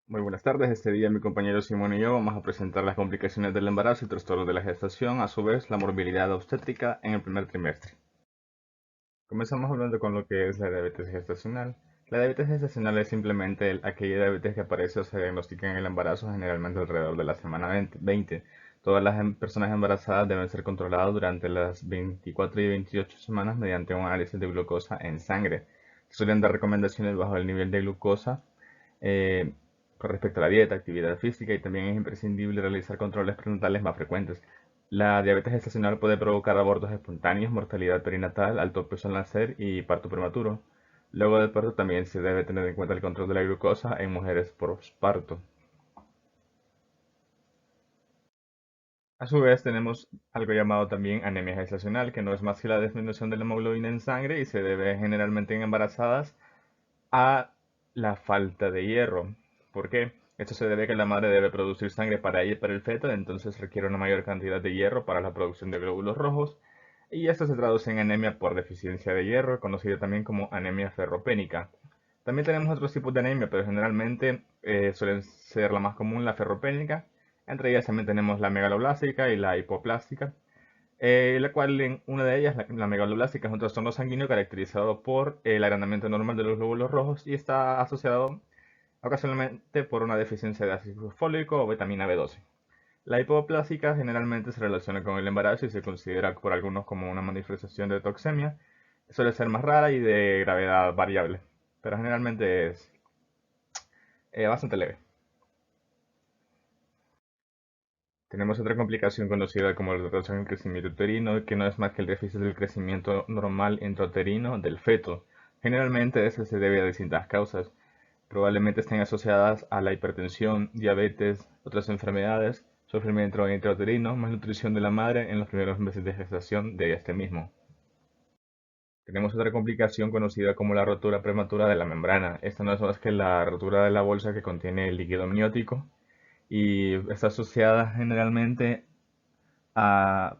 Muy buenas tardes, este día mi compañero Simón y yo vamos a presentar las complicaciones del embarazo y trastornos de la gestación, a su vez la morbilidad obstétrica en el primer trimestre. Comenzamos hablando con lo que es la diabetes gestacional. La diabetes gestacional es simplemente aquella diabetes que aparece o se diagnostica en el embarazo generalmente alrededor de la semana 20. Todas las personas embarazadas deben ser controladas durante las 24 y 28 semanas mediante un análisis de glucosa en sangre. Se suelen dar recomendaciones bajo el nivel de glucosa eh, con respecto a la dieta, actividad física y también es imprescindible realizar controles prenatales más frecuentes. La diabetes gestacional puede provocar abortos espontáneos, mortalidad perinatal, alto peso al nacer y parto prematuro. Luego del parto también se debe tener en cuenta el control de la glucosa en mujeres posparto. A su vez tenemos algo llamado también anemia gestacional, que no es más que la disminución de la hemoglobina en sangre y se debe generalmente en embarazadas a la falta de hierro. ¿Por qué? Esto se debe a que la madre debe producir sangre para ella y para el feto, entonces requiere una mayor cantidad de hierro para la producción de glóbulos rojos, y esto se traduce en anemia por deficiencia de hierro, conocida también como anemia ferropénica. También tenemos otros tipos de anemia, pero generalmente suelen ser la más común, la ferropénica. Entre ellas también tenemos la megaloblástica y la hipoplástica, la cual en una de ellas, la megaloblástica, es un trastorno sanguíneo caracterizado por el agrandamiento normal de los glóbulos rojos y está asociado ocasionalmente por una deficiencia de ácido fólico o vitamina B12. La hipoplásica generalmente se relaciona con el embarazo y se considera por algunos como una manifestación de toxemia. Suele ser más rara y de gravedad variable, pero generalmente es bastante leve. Tenemos otra complicación conocida como el retraso en el crecimiento uterino, que no es más que el déficit del crecimiento normal intrauterino del feto. Generalmente eso se debe a distintas causas. Probablemente estén asociadas a la hipertensión, diabetes, otras enfermedades, sufrimiento intrauterino, malnutrición de la madre en los primeros meses de gestación de este mismo. Tenemos otra complicación conocida como la rotura prematura de la membrana. Esta no es más que la rotura de la bolsa que contiene el líquido amniótico y está asociada generalmente a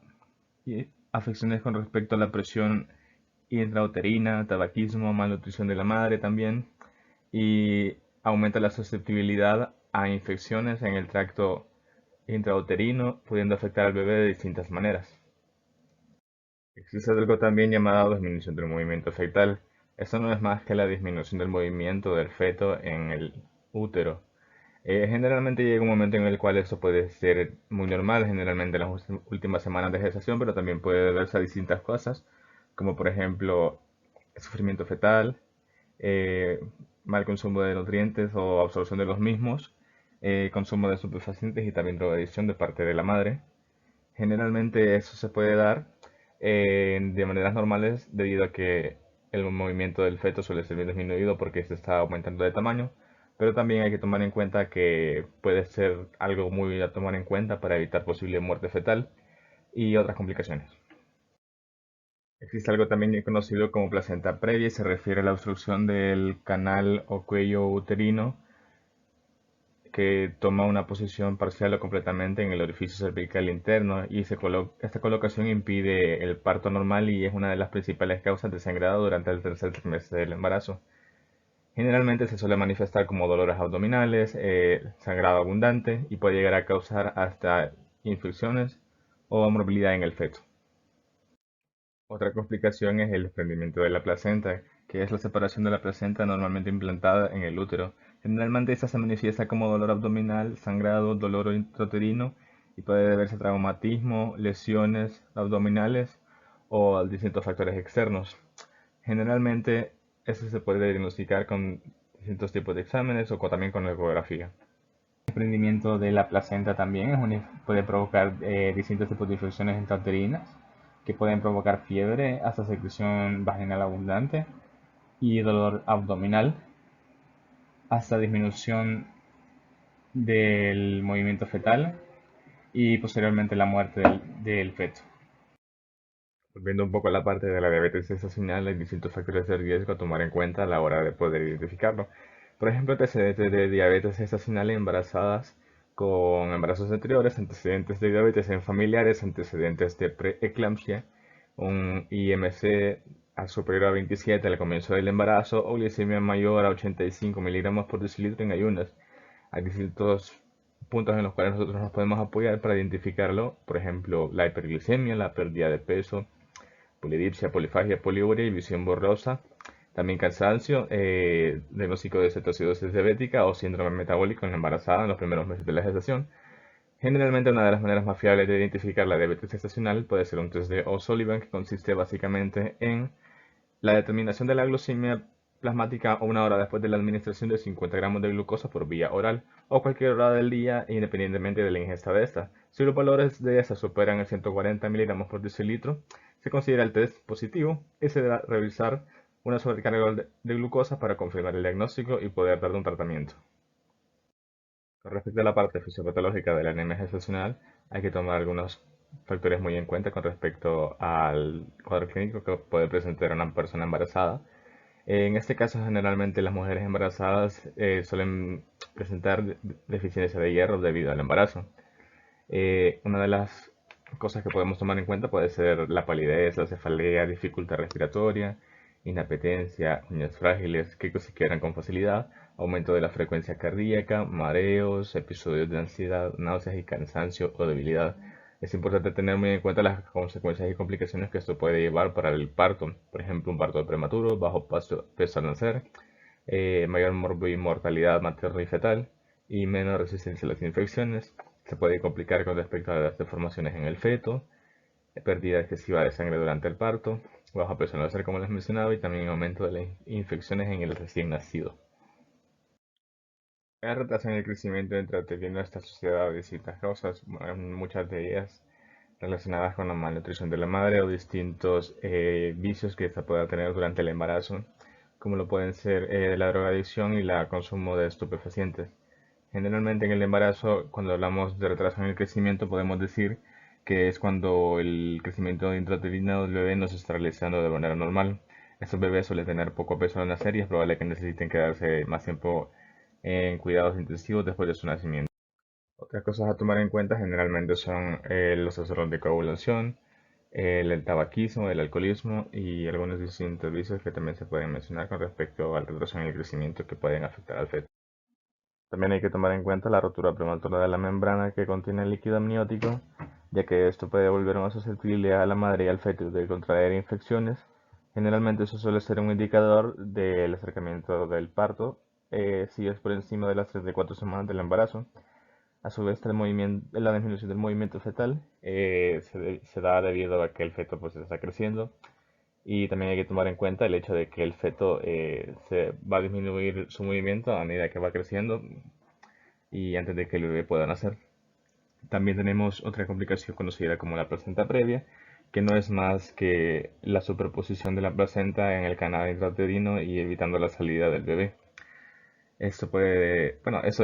afecciones con respecto a la presión intrauterina, tabaquismo, malnutrición de la madre también, y aumenta la susceptibilidad a infecciones en el tracto intrauterino, pudiendo afectar al bebé de distintas maneras. Existe algo también llamado disminución del movimiento fetal. Esto no es más que la disminución del movimiento del feto en el útero. Generalmente llega un momento en el cual esto puede ser muy normal, generalmente en las últimas semanas de gestación, pero también puede deberse a distintas cosas, como por ejemplo sufrimiento fetal, eh, mal consumo de nutrientes o absorción de los mismos, consumo de estupefacientes y también drogadicción de parte de la madre. Generalmente eso se puede dar de maneras normales debido a que el movimiento del feto suele ser bien disminuido porque se está aumentando de tamaño, pero también hay que tomar en cuenta que puede ser algo muy a tomar en cuenta para evitar posible muerte fetal y otras complicaciones. Existe algo también conocido como placenta previa y se refiere a la obstrucción del canal o cuello uterino que toma una posición parcial o completamente en el orificio cervical interno y esta colocación impide el parto normal y es una de las principales causas de sangrado durante el tercer trimestre del embarazo. Generalmente se suele manifestar como dolores abdominales, sangrado abundante y puede llegar a causar hasta infecciones o morbilidad en el feto. Otra complicación es el desprendimiento de la placenta, que es la separación de la placenta normalmente implantada en el útero. Generalmente esta se manifiesta como dolor abdominal, sangrado, dolor intrauterino y puede deberse a traumatismo, lesiones abdominales o a distintos factores externos. Generalmente esto se puede diagnosticar con distintos tipos de exámenes o también con ecografía. El desprendimiento de la placenta también puede provocar distintos tipos de infecciones intrauterinas que pueden provocar fiebre, hasta secreción vaginal abundante y dolor abdominal, hasta disminución del movimiento fetal y posteriormente la muerte del feto. Volviendo un poco a la parte de la diabetes gestacional, hay distintos factores de riesgo a tomar en cuenta a la hora de poder identificarlo. Por ejemplo, antecedentes de diabetes gestacional en embarazadas con embarazos anteriores, antecedentes de diabetes en familiares, antecedentes de preeclampsia, un IMC superior a 27 al comienzo del embarazo o glicemia mayor a 85 miligramos por decilitro en ayunas. Hay distintos puntos en los cuales nosotros nos podemos apoyar para identificarlo, por ejemplo, la hiperglicemia, la pérdida de peso, polidipsia, polifagia, poliuria y visión borrosa. También cansancio, diagnóstico de cetoacidosis diabética o síndrome metabólico en la embarazada en los primeros meses de la gestación. Generalmente una de las maneras más fiables de identificar la diabetes gestacional puede ser un test de O'Sullivan que consiste básicamente en la determinación de la glucemia plasmática una hora después de la administración de 50 gramos de glucosa por vía oral o cualquier hora del día independientemente de la ingesta de esta. Si los valores de esta superan el 140 miligramos por decilitro, se considera el test positivo y se debe revisar una sobrecarga de glucosa para confirmar el diagnóstico y poder dar un tratamiento. Con respecto a la parte fisiopatológica de la anemia gestacional, hay que tomar algunos factores muy en cuenta con respecto al cuadro clínico que puede presentar una persona embarazada. En este caso, generalmente las mujeres embarazadas suelen presentar deficiencia de hierro debido al embarazo. Una de las cosas que podemos tomar en cuenta puede ser la palidez, la cefalea, dificultad respiratoria, inapetencia, uñas frágiles que se quiebran con facilidad, aumento de la frecuencia cardíaca, mareos, episodios de ansiedad, náuseas y cansancio o debilidad. Es importante tener muy en cuenta las consecuencias y complicaciones que esto puede llevar para el parto. Por ejemplo, un parto prematuro, bajo peso al nacer, mayor mortalidad materna y fetal y menos resistencia a las infecciones. Se puede complicar con respecto a las deformaciones en el feto, pérdida excesiva de sangre durante el parto, bajo peso al nacer como les mencionaba y también aumento de las infecciones en el recién nacido. Hay retraso en el crecimiento intrauterino de esta sociedad de distintas causas, muchas de ellas relacionadas con la malnutrición de la madre o distintos vicios que ésta pueda tener durante el embarazo, como lo pueden ser la drogadicción y el consumo de estupefacientes. Generalmente en el embarazo, cuando hablamos de retraso en el crecimiento, podemos decir que es cuando el crecimiento intrauterino del bebé no se está realizando de manera normal. Estos bebés suelen tener poco peso al nacer y es probable que necesiten quedarse más tiempo en cuidados intensivos después de su nacimiento. Otras cosas a tomar en cuenta generalmente son los trastornos de coagulación, el tabaquismo, el alcoholismo y algunos distintos vicios que también se pueden mencionar con respecto al retraso en el crecimiento que pueden afectar al feto. También hay que tomar en cuenta la rotura prematura de la membrana que contiene el líquido amniótico, ya que esto puede volver más susceptible a la madre y al feto de contraer infecciones. Generalmente eso suele ser un indicador del acercamiento del parto, si es por encima de las 34 semanas del embarazo. A su vez, la disminución del movimiento fetal se da debido a que el feto pues, está creciendo y también hay que tomar en cuenta el hecho de que el feto se va a disminuir su movimiento a medida que va creciendo y antes de que el bebé pueda nacer. También tenemos otra complicación conocida como la placenta previa, que no es más que la superposición de la placenta en el canal intrauterino y evitando la salida del bebé. Eso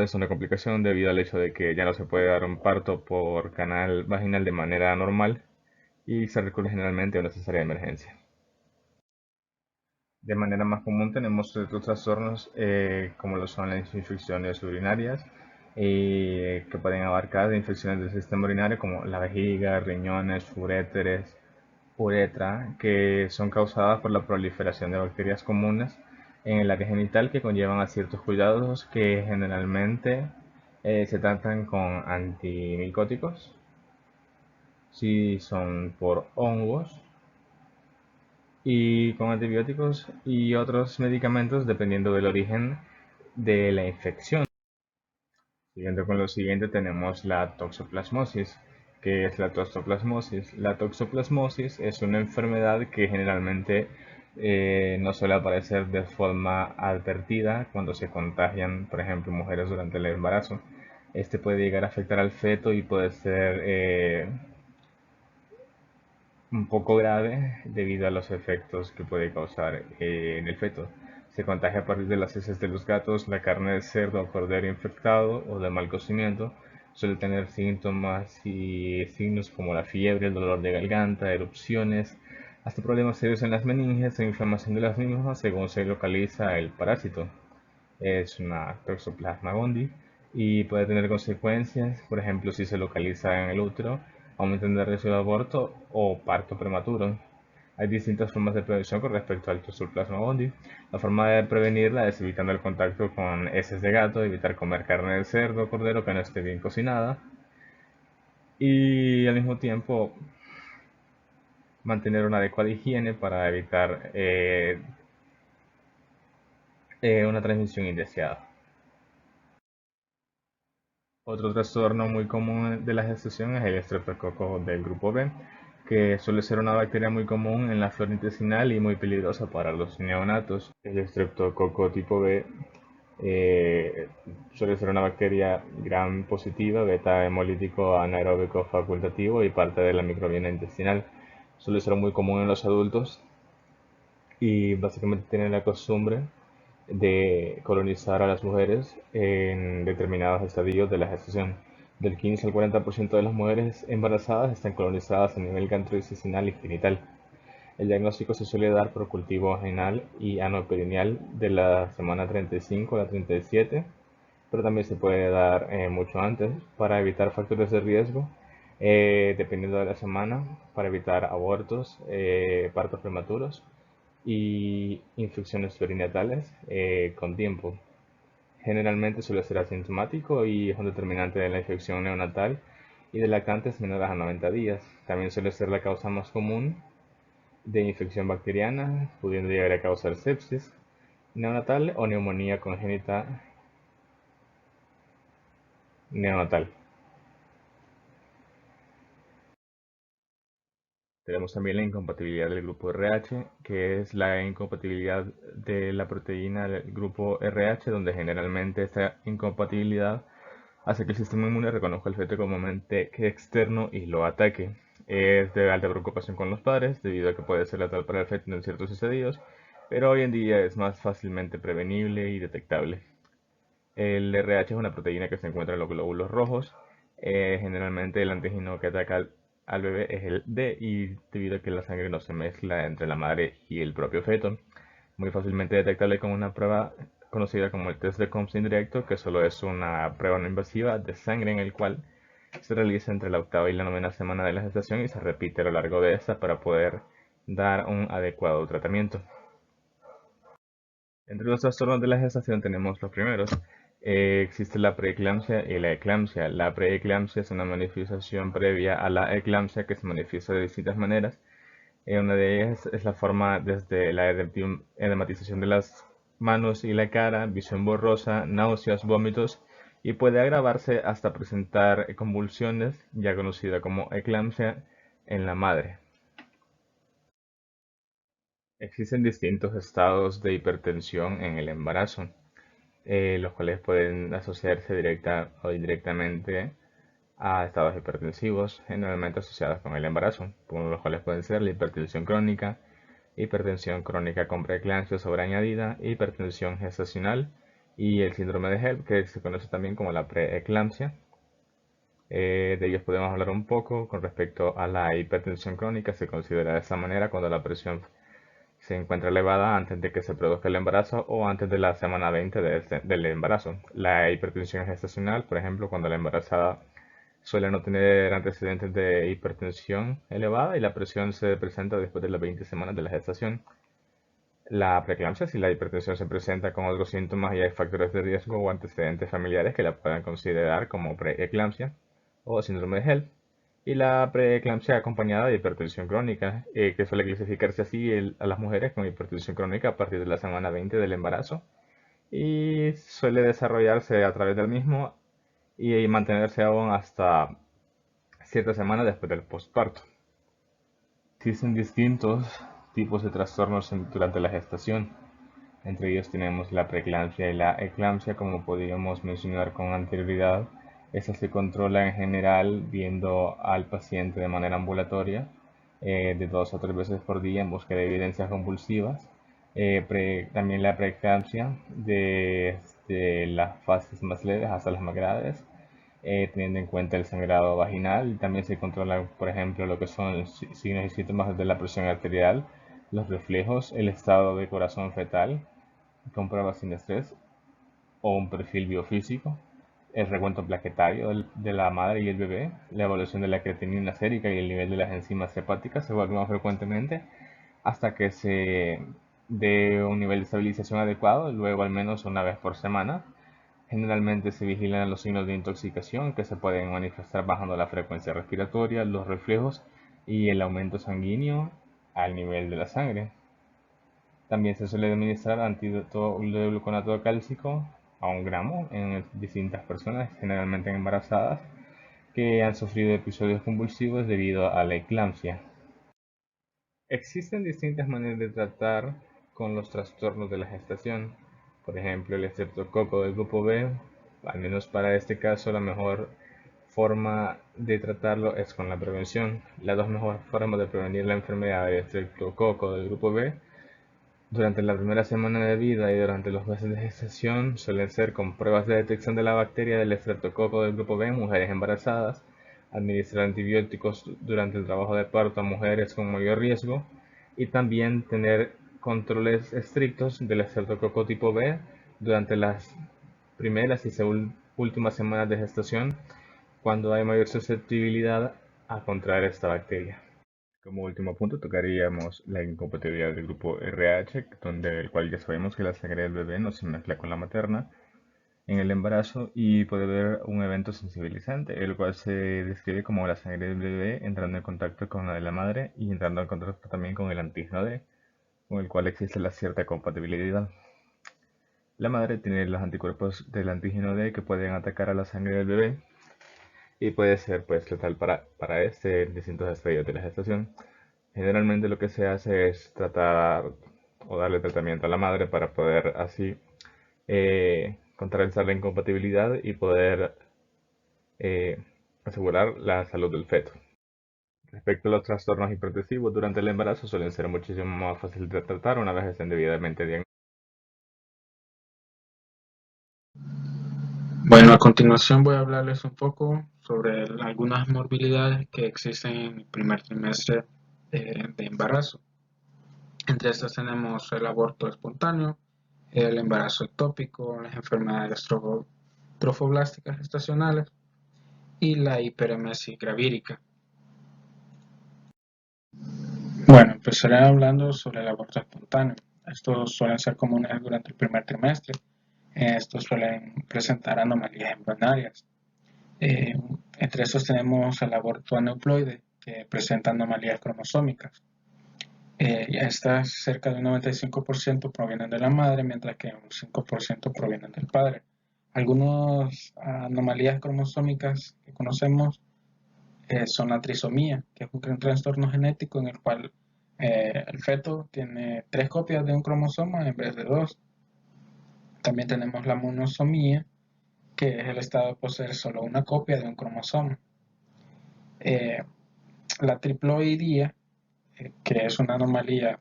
es una complicación debido al hecho de que ya no se puede dar un parto por canal vaginal de manera normal y se recurre generalmente a una cesárea de emergencia. De manera más común tenemos otros trastornos como lo son las infecciones urinarias que pueden abarcar infecciones del sistema urinario como la vejiga, riñones, uréteres, uretra, que son causadas por la proliferación de bacterias comunes en el área genital que conllevan a ciertos cuidados que generalmente se tratan con antimicóticos, si son por hongos y con antibióticos y otros medicamentos dependiendo del origen de la infección. Siguiendo con lo siguiente tenemos la toxoplasmosis. ¿Qué es la toxoplasmosis? La toxoplasmosis es una enfermedad que generalmente no suele aparecer de forma advertida cuando se contagian, por ejemplo, mujeres durante el embarazo. Este puede llegar a afectar al feto y puede ser un poco grave debido a los efectos que puede causar en el feto. Se contagia a partir de las heces de los gatos, la carne de cerdo o cordero infectado o de mal cocimiento. Suele tener síntomas y signos como la fiebre, el dolor de garganta, erupciones, hasta problemas serios en las meninges e inflamación de las mismas según se localiza el parásito. Es una Toxoplasma gondii y puede tener consecuencias, por ejemplo, si se localiza en el útero, aumento de riesgo de aborto o parto prematuro. Hay distintas formas de prevención con respecto al Toxoplasma gondii. La forma de prevenirla es evitando el contacto con heces de gato, evitar comer carne de cerdo o cordero que no esté bien cocinada y al mismo tiempo mantener una adecuada higiene para evitar una transmisión indeseada. Otro trastorno muy común de la gestación es el estreptococo del grupo B, que suele ser una bacteria muy común en la flora intestinal y muy peligrosa para los neonatos. El estreptococo tipo B suele ser una bacteria gram positiva, beta hemolítico anaeróbico facultativo y parte de la microbiota intestinal. Suele ser muy común en los adultos y básicamente tiene la costumbre de colonizar a las mujeres en determinados estadios de la gestación. Del 15 al 40% de las mujeres embarazadas están colonizadas a nivel gastrointestinal y genital. El diagnóstico se suele dar por cultivo vaginal y anoperineal de la semana 35 a la 37, pero también se puede dar mucho antes para evitar factores de riesgo, dependiendo de la semana, para evitar abortos, partos prematuros y infecciones perinatales con tiempo. Generalmente suele ser asintomático y es un determinante de la infección neonatal y de lactantes menores a 90 días. También suele ser la causa más común de infección bacteriana, pudiendo llegar a causar sepsis neonatal o neumonía congénita neonatal. Tenemos también la incompatibilidad del grupo RH, que es la incompatibilidad de la proteína del grupo RH, donde generalmente esta incompatibilidad hace que el sistema inmune reconozca el feto como un ente externo y lo ataque. Es de alta preocupación con los padres, debido a que puede ser letal para el feto en ciertos estadios, pero hoy en día es más fácilmente prevenible y detectable. El RH es una proteína que se encuentra en los glóbulos rojos. Generalmente el antígeno que ataca al bebé es el D y debido a que la sangre no se mezcla entre la madre y el propio feto, muy fácilmente detectable con una prueba conocida como el test de Compton indirecto, que solo es una prueba no invasiva de sangre en el cual se realiza entre la octava y la novena semana de la gestación y se repite a lo largo de esta para poder dar un adecuado tratamiento. Entre los trastornos de la gestación tenemos los primeros. Existe la preeclampsia y la eclampsia. La preeclampsia es una manifestación previa a la eclampsia que se manifiesta de distintas maneras. Una de ellas es la forma desde la edematización de las manos y la cara, visión borrosa, náuseas, vómitos y puede agravarse hasta presentar convulsiones, ya conocida como eclampsia, en la madre. Existen distintos estados de hipertensión en el embarazo, los cuales pueden asociarse directa o indirectamente a estados hipertensivos, generalmente asociados con el embarazo, como los cuales pueden ser la hipertensión crónica con preeclampsia sobreañadida, hipertensión gestacional y el síndrome de HELP, que se conoce también como la preeclampsia. De ellos podemos hablar un poco con respecto a la hipertensión crónica. Se considera de esta manera cuando la presión se encuentra elevada antes de que se produzca el embarazo o antes de la semana 20 del embarazo. La hipertensión gestacional, por ejemplo, cuando la embarazada suele no tener antecedentes de hipertensión elevada y la presión se presenta después de las 20 semanas de la gestación. La preeclampsia, si la hipertensión se presenta con otros síntomas y hay factores de riesgo o antecedentes familiares que la puedan considerar como preeclampsia o síndrome de HELP. Y la preeclampsia acompañada de hipertensión crónica, que suele clasificarse así a las mujeres con hipertensión crónica a partir de la semana 20 del embarazo y suele desarrollarse a través del mismo y mantenerse aún hasta 7 semanas después del postparto. Existen distintos tipos de trastornos durante la gestación. Entre ellos tenemos la preeclampsia y la eclampsia, como podríamos mencionar con anterioridad. Esta se controla en general viendo al paciente de manera ambulatoria, de 2 a 3 veces por día en busca de evidencias convulsivas. También la preeclampsia desde las fases más leves hasta las más graves, teniendo en cuenta el sangrado vaginal. Y también se controla, por ejemplo, lo que son signos y síntomas de la presión arterial, los reflejos, el estado de corazón fetal con pruebas sin estrés o un perfil biofísico, el recuento plaquetario de la madre y el bebé, la evaluación de la creatinina sérica y el nivel de las enzimas hepáticas se evalúan frecuentemente hasta que se dé un nivel de estabilización adecuado, luego al menos una vez por semana. Generalmente se vigilan los signos de intoxicación que se pueden manifestar bajando la frecuencia respiratoria, los reflejos y el aumento sanguíneo al nivel de la sangre. También se suele administrar antídoto de gluconato cálcico a 1 gramo en distintas personas, generalmente embarazadas, que han sufrido episodios convulsivos debido a la eclampsia. Existen distintas maneras de tratar con los trastornos de la gestación. Por ejemplo, el estreptococo del grupo B, al menos para este caso, la mejor forma de tratarlo es con la prevención. Las dos mejores formas de prevenir la enfermedad del estreptococo del grupo B durante la primera semana de vida y durante los meses de gestación suelen ser con pruebas de detección de la bacteria del estreptococo del grupo B en mujeres embarazadas, administrar antibióticos durante el trabajo de parto a mujeres con mayor riesgo y también tener controles estrictos del estreptococo tipo B durante las primeras y últimas semanas de gestación cuando hay mayor susceptibilidad a contraer esta bacteria. Como último punto tocaríamos la incompatibilidad del grupo RH, donde el cual ya sabemos que la sangre del bebé no se mezcla con la materna en el embarazo y puede haber un evento sensibilizante, el cual se describe como la sangre del bebé entrando en contacto con la de la madre y entrando en contacto también con el antígeno D, con el cual existe la cierta compatibilidad. La madre tiene los anticuerpos del antígeno D que pueden atacar a la sangre del bebé y puede ser pues letal para este en distintos estadios de la gestación. Generalmente lo que se hace es tratar o darle tratamiento a la madre para poder así contrarrestar la incompatibilidad y poder eh, asegurar la salud del feto. Respecto a los trastornos hipertensivos durante el embarazo suelen ser muchísimo más fáciles de tratar una vez estén debidamente diagnosticados. Bueno, a continuación voy a hablarles un poco sobre algunas morbilidades que existen en el primer trimestre de embarazo. Entre estas tenemos el aborto espontáneo, el embarazo ectópico, las enfermedades trofoblásticas gestacionales y la hiperemesis gravídica. Bueno, empezaré hablando sobre el aborto espontáneo. Estos suelen ser comunes durante el primer trimestre. Estos suelen presentar anomalías embrionarias. Eh, Entre estos tenemos el aborto aneuploide, que presenta anomalías cromosómicas. Estas cerca de un 95% provienen de la madre, mientras que un 5% provienen del padre. Algunas anomalías cromosómicas que conocemos son la trisomía, que es un trastorno genético en el cual el feto tiene 3 copias de un cromosoma en vez de 2. También tenemos la monosomía, que es el estado de poseer solo una copia de un cromosoma. Eh, la triploidía, que es una anomalía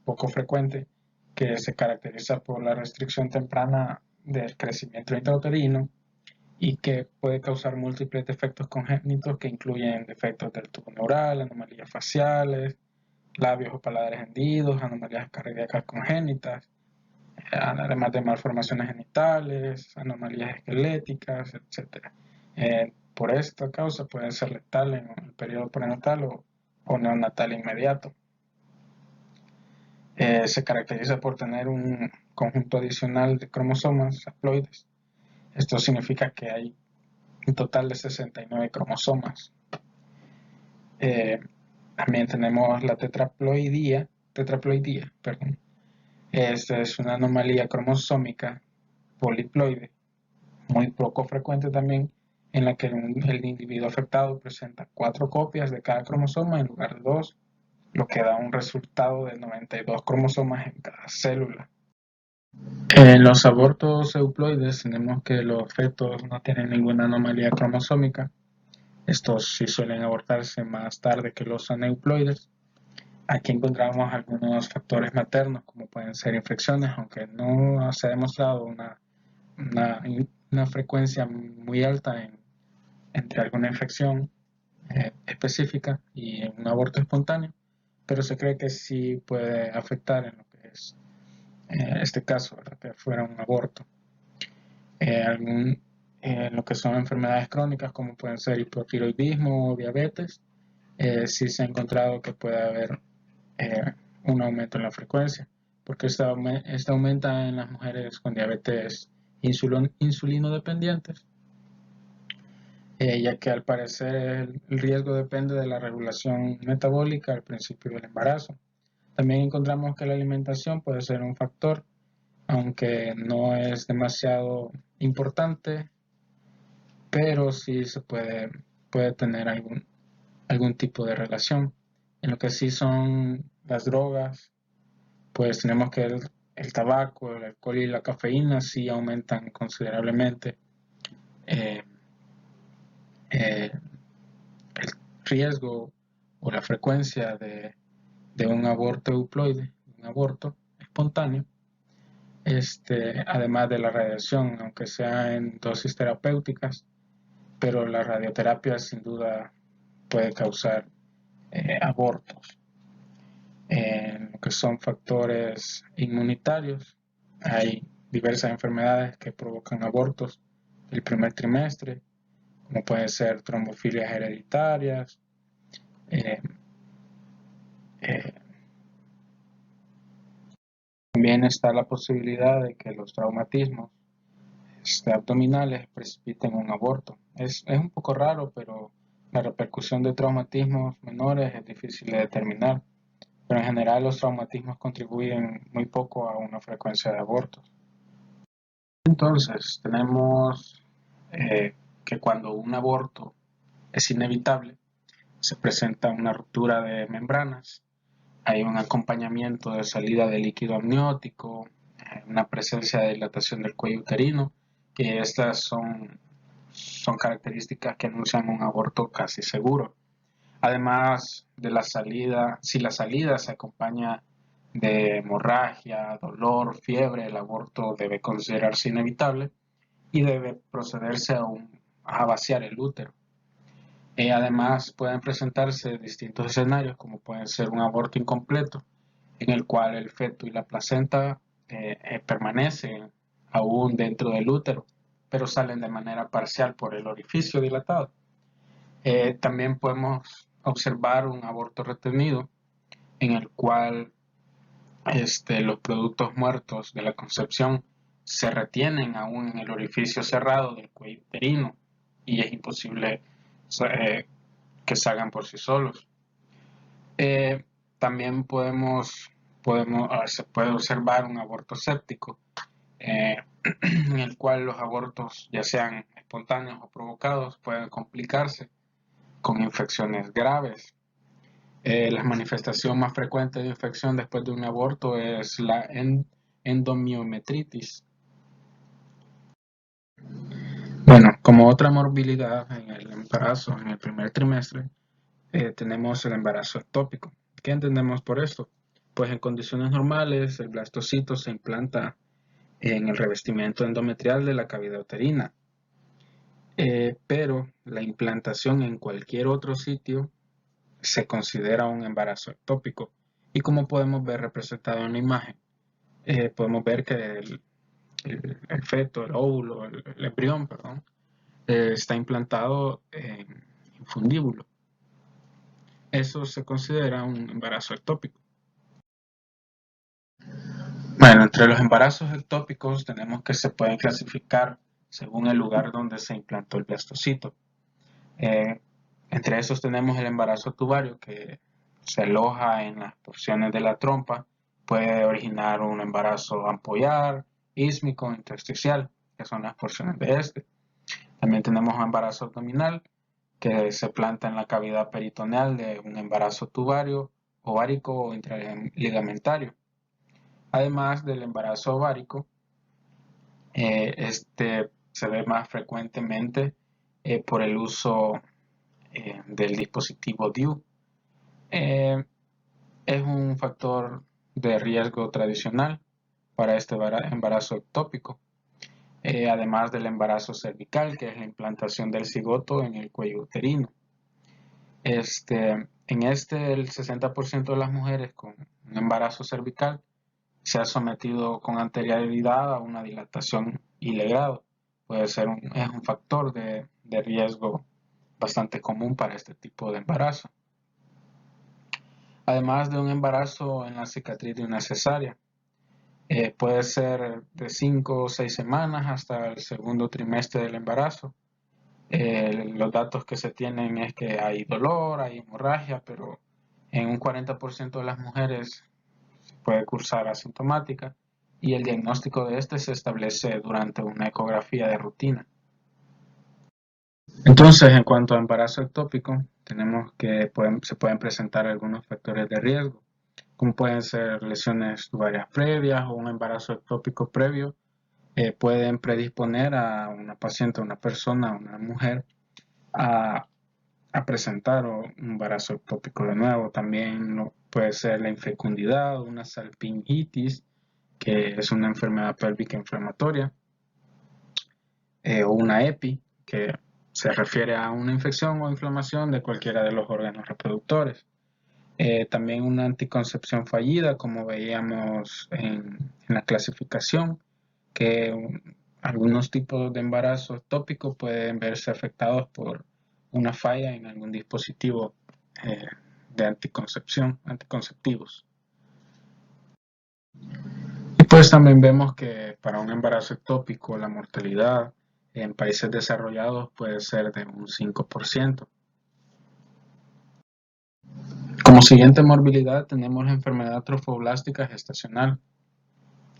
poco frecuente, que se caracteriza por la restricción temprana del crecimiento intrauterino y que puede causar múltiples defectos congénitos que incluyen defectos del tubo neural, anomalías faciales, labios o paladares hendidos, anomalías cardíacas congénitas, además de malformaciones genitales, anomalías esqueléticas, etc. Por esta causa puede ser letal en el periodo prenatal o neonatal inmediato. Se caracteriza por tener un conjunto adicional de cromosomas haploides. Esto significa que hay un total de 69 cromosomas. También tenemos la tetraploidía, perdón. Esta es una anomalía cromosómica poliploide, muy poco frecuente también, en la que el individuo afectado presenta 4 copias de cada cromosoma en lugar de 2, lo que da un resultado de 92 cromosomas en cada célula. En los abortos euploides tenemos que los fetos no tienen ninguna anomalía cromosómica. Estos sí suelen abortarse más tarde que los aneuploides. Aquí encontramos algunos factores maternos, como pueden ser infecciones, aunque no se ha demostrado una, una frecuencia muy alta entre alguna infección específica y un aborto espontáneo, pero se cree que sí puede afectar en lo que es este caso, ¿verdad? Que fuera un aborto. Lo que son enfermedades crónicas, como pueden ser hipotiroidismo o diabetes, sí se ha encontrado que puede haber un aumento en la frecuencia, porque esta aumenta en las mujeres con diabetes insulino dependientes, ya que al parecer el riesgo depende de la regulación metabólica al principio del embarazo. También encontramos que la alimentación puede ser un factor, aunque no es demasiado importante, pero sí se puede tener algún tipo de relación. En lo que sí son las drogas, pues tenemos que el tabaco, el alcohol y la cafeína sí aumentan considerablemente eh, eh, el riesgo o la frecuencia de un aborto euploide, un aborto espontáneo, además de la radiación, aunque sea en dosis terapéuticas, pero la radioterapia sin duda puede causar abortos. En lo que son factores inmunitarios, hay diversas enfermedades que provocan abortos el primer trimestre, como pueden ser trombofilias hereditarias, eh, eh, también está la posibilidad de que los traumatismos abdominales precipiten un aborto. Es un poco raro, pero la repercusión de traumatismos menores es difícil de determinar, pero en general los traumatismos contribuyen muy poco a una frecuencia de abortos. Entonces, tenemos que cuando un aborto es inevitable, se presenta una ruptura de membranas, hay un acompañamiento de salida de líquido amniótico, una presencia de dilatación del cuello uterino, que estas son características que anuncian un aborto casi seguro. Además de la salida, si la salida se acompaña de hemorragia, dolor, fiebre, el aborto debe considerarse inevitable y debe procederse a vaciar el útero. Además, pueden presentarse distintos escenarios, como pueden ser un aborto incompleto, en el cual el feto y la placenta permanecen aún dentro del útero, pero salen de manera parcial por el orificio dilatado. También podemos observar un aborto retenido, en el cual los productos muertos de la concepción se retienen aún en el orificio cerrado del cuello uterino y es imposible que salgan por sí solos. También se puede observar un aborto séptico, en el cual los abortos, ya sean espontáneos o provocados, pueden complicarse con infecciones graves. La manifestación más frecuente de infección después de un aborto es la endomiometritis. Bueno, como otra morbilidad en el embarazo, en el primer trimestre, tenemos el embarazo ectópico. ¿Qué entendemos por esto? Pues en condiciones normales el blastocito se implanta en el revestimiento endometrial de la cavidad uterina, pero la implantación en cualquier otro sitio se considera un embarazo ectópico. Y como podemos ver representado en la imagen, podemos ver que el feto, el óvulo, el embrión, perdón, está implantado en infundíbulo. Eso se considera un embarazo ectópico. Bueno, entre los embarazos ectópicos tenemos que se pueden clasificar según el lugar donde se implantó el blastocito. Entre esos tenemos el embarazo tubario, que se aloja en las porciones de la trompa, puede originar un embarazo ampollar, ísmico, intersticial, que son las porciones de este. También tenemos un embarazo abdominal, que se planta en la cavidad peritoneal de un embarazo tubario, ovárico o intraligamentario. Además del embarazo ovárico, se ve más frecuentemente por el uso del dispositivo DIU. Es un factor de riesgo tradicional para este embarazo ectópico, además del embarazo cervical, que es la implantación del cigoto en el cuello uterino. El 60% de las mujeres con un embarazo cervical se ha sometido con anterioridad a una dilatación ilegrado. Es un factor de riesgo bastante común para este tipo de embarazo. además de un embarazo en la cicatriz de una cesárea. Puede ser de 5 o 6 semanas hasta el segundo trimestre del embarazo. Los datos que se tienen es que hay dolor, hay hemorragia, pero en un 40% de las mujeres se puede cursar asintomática y el diagnóstico de este se establece durante una ecografía de rutina. Entonces, en cuanto a embarazo ectópico, tenemos que se pueden presentar algunos factores de riesgo, como pueden ser lesiones tubarias previas o un embarazo ectópico previo. Pueden predisponer a una paciente, a una persona, a una mujer, a, a presentar un embarazo ectópico de nuevo. También puede ser la infecundidad, una salpingitis, que es una enfermedad pélvica inflamatoria, o una EPI, que se refiere a una infección o inflamación de cualquiera de los órganos reproductores. También una anticoncepción fallida, como veíamos en la clasificación, que algunos tipos de embarazo ectópico pueden verse afectados por una falla en algún dispositivo de anticonceptivos. Y pues también vemos que para un embarazo ectópico la mortalidad en países desarrollados puede ser de un 5%. Como siguiente morbilidad tenemos la enfermedad trofoblástica gestacional.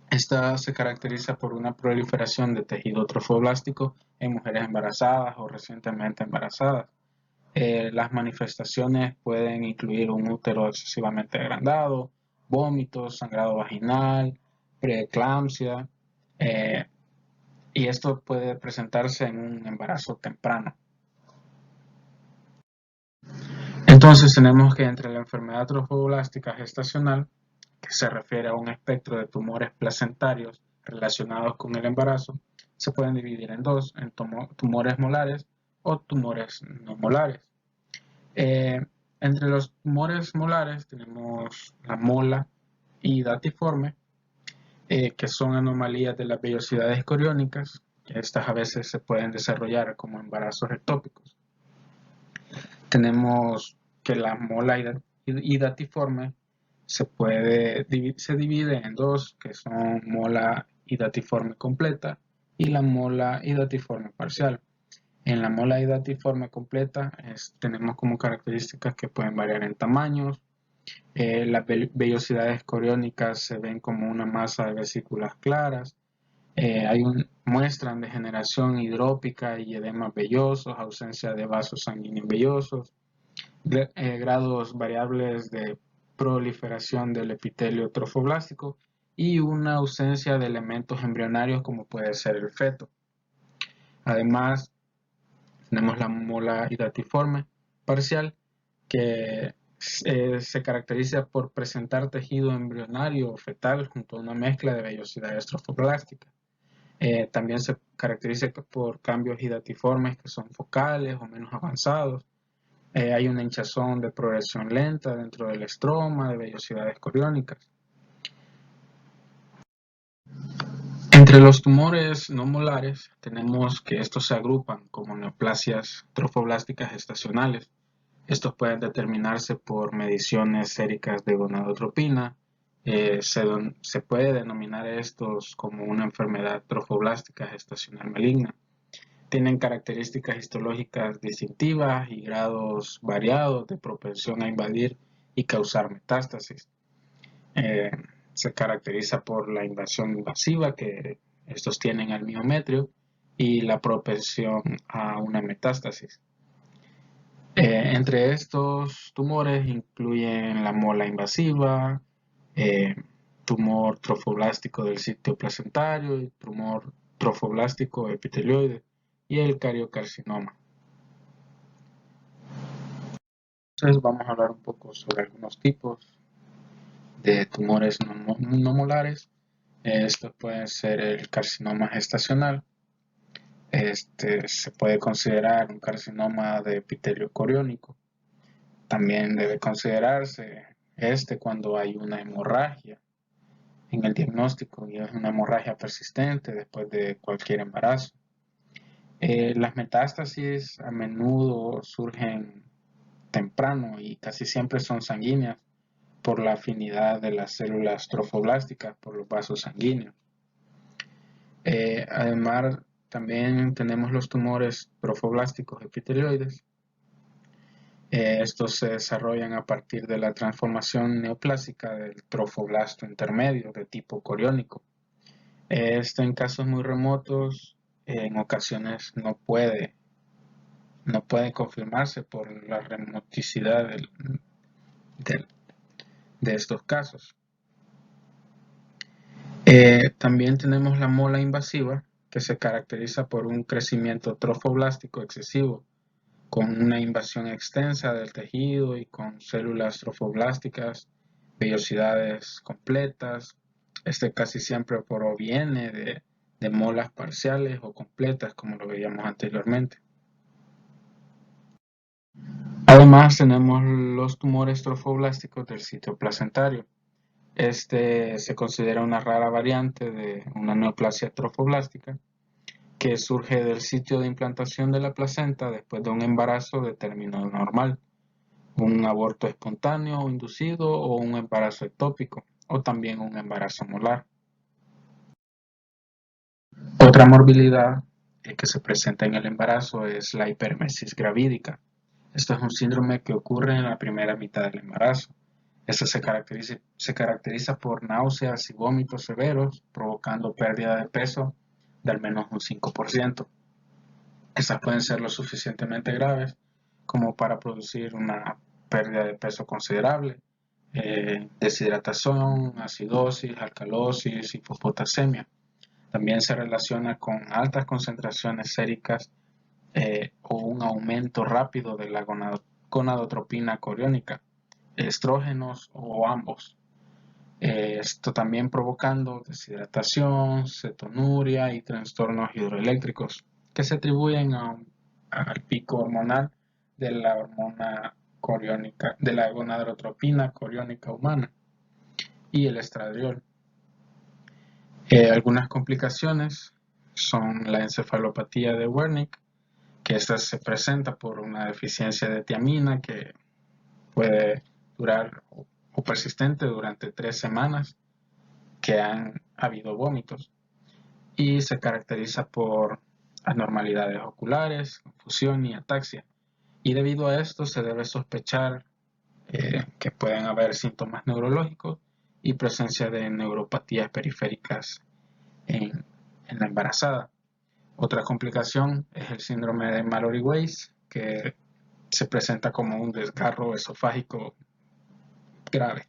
Esta se caracteriza por una proliferación de tejido trofoblástico en mujeres embarazadas o recientemente embarazadas. Las manifestaciones pueden incluir un útero excesivamente agrandado, vómitos, sangrado vaginal, preeclampsia, y esto puede presentarse en un embarazo temprano. Entonces tenemos que entre la enfermedad trofoblástica gestacional, que se refiere a un espectro de tumores placentarios relacionados con el embarazo, se pueden dividir en dos, en tumores molares o tumores no molares. Entre los tumores molares tenemos la mola hidatiforme, que son anomalías de las vellosidades coriónicas, que estas a veces se pueden desarrollar como embarazos ectópicos. Tenemos que la mola hidatiforme se divide en dos, que son mola hidatiforme completa y la mola hidatiforme parcial. En la mola hidatiforme completa tenemos como características que pueden variar en tamaños. Las vellosidades coriónicas se ven como una masa de vesículas claras. Muestran degeneración hidrópica y edemas vellosos, ausencia de vasos sanguíneos vellosos, grados variables de proliferación del epitelio trofoblástico y una ausencia de elementos embrionarios como puede ser el feto. Además, tenemos la mola hidatiforme parcial, que se caracteriza por presentar tejido embrionario o fetal junto a una mezcla de vellosidades trofoblásticas. También se caracteriza por cambios hidatiformes que son focales o menos avanzados. Hay una hinchazón de progresión lenta dentro del estroma de vellosidades coriónicas. Entre los tumores no molares tenemos que estos se agrupan como neoplasias trofoblásticas gestacionales. Estos pueden determinarse por mediciones séricas de gonadotropina. Se puede denominar estos como una enfermedad trofoblástica gestacional maligna. Tienen características histológicas distintivas y grados variados de propensión a invadir y causar metástasis. Se caracteriza por la invasión invasiva que estos tienen al miometrio y la propensión a una metástasis. Entre estos tumores incluyen la mola invasiva, tumor trofoblástico del sitio placentario, y tumor trofoblástico epitelioide y el cariocarcinoma. Entonces vamos a hablar un poco sobre algunos tipos de tumores no molares. Estos pueden ser el carcinoma gestacional. Se puede considerar un carcinoma de epitelio coriónico. También debe considerarse cuando hay una hemorragia en el diagnóstico y es una hemorragia persistente después de cualquier embarazo. Las metástasis a menudo surgen temprano y casi siempre son sanguíneas por la afinidad de las células trofoblásticas por los vasos sanguíneos. Además, también tenemos los tumores trofoblásticos epitelioides. Estos se desarrollan a partir de la transformación neoplásica del trofoblasto intermedio de tipo coriónico. Esto en casos muy remotos, en ocasiones no puede confirmarse por la remoticidad de estos casos. También tenemos la mola invasiva, que se caracteriza por un crecimiento trofoblástico excesivo, con una invasión extensa del tejido y con células trofoblásticas, vellosidades completas. Este casi siempre proviene de molas parciales o completas, como lo veíamos anteriormente. Además, tenemos los tumores trofoblásticos del sitio placentario. Este se considera una rara variante de una neoplasia trofoblástica que surge del sitio de implantación de la placenta después de un embarazo de término normal, un aborto espontáneo o inducido o un embarazo ectópico o también un embarazo molar. Otra morbilidad que se presenta en el embarazo es la hiperemesis gravídica. Esto es un síndrome que ocurre en la primera mitad del embarazo. Esto se caracteriza por náuseas y vómitos severos, provocando pérdida de peso de al menos un 5%. Estas pueden ser lo suficientemente graves como para producir una pérdida de peso considerable, deshidratación, acidosis, alcalosis, hipopotasemia. También se relaciona con altas concentraciones séricas o un aumento rápido de la gonadotropina coriónica, estrógenos o ambos. Esto también provocando deshidratación, cetonuria y trastornos hidroeléctricos que se atribuyen al pico hormonal de la hormona coriónica, de la gonadotropina coriónica humana y el estradiol. Algunas complicaciones son la encefalopatía de Wernicke, que esta se presenta por una deficiencia de tiamina que puede durar o persistente durante 3 semanas, que han habido vómitos, y se caracteriza por anormalidades oculares, confusión y ataxia. Y debido a esto se debe sospechar que pueden haber síntomas neurológicos y presencia de neuropatías periféricas en la embarazada. Otra complicación es el síndrome de Mallory-Weiss, que se presenta como un desgarro esofágico grave.